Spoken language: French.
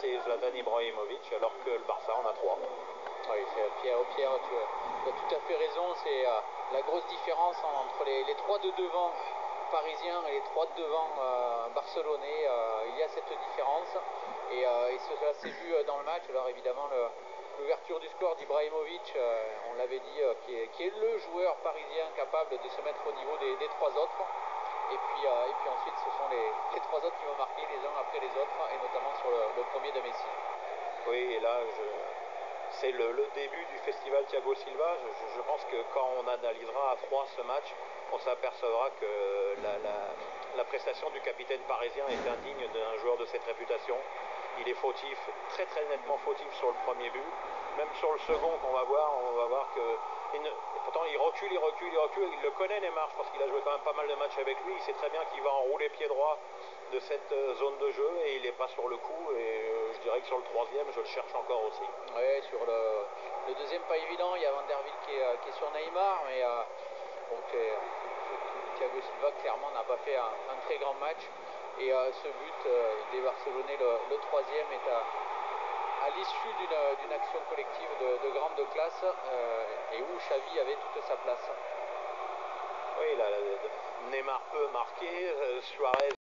c'est Zlatan Ibrahimovic, alors que le Barça en a 3. Oui, Pierre, tu as tout à fait raison. C'est la grosse différence entre les 3 de devant parisiens et les 3 de devant barcelonais. Il y a cette différence et cela s'est vu dans le match. Alors évidemment, l'ouverture du score d'Ibrahimovic, on l'avait dit, qui est le joueur parisien capable de se mettre au niveau des 3 autres. Et puis ensuite, ce sont les 3 autres qui vont marquer les uns après les autres, et notamment sur le premier de Messi. Oui, et là, c'est le début du festival Thiago Silva. Je pense que quand on analysera à 3 ce match, on s'apercevra que la prestation du capitaine parisien est indigne d'un joueur de cette réputation. Il est fautif, très très nettement fautif sur le premier but. Même sur le second qu'on va voir, on va voir que... pourtant il recule. Il le connaît Neymar, je pense qu'il a joué quand même pas mal de matchs avec lui. Il sait très bien qu'il va enrouler pied droit de cette zone de jeu et il n'est pas sur le coup. Et je dirais que sur le troisième, je le cherche encore aussi. Oui, sur le deuxième pas évident, il y a Van der Wiel qui est sur Neymar, mais Thiago Silva clairement n'a pas fait un très grand match. Et ce but des Barcelonais, le troisième, est à l'issue d'une action collective de grande classe et où Xavi avait toute sa place. Oui, Neymar peut marquer, Suarez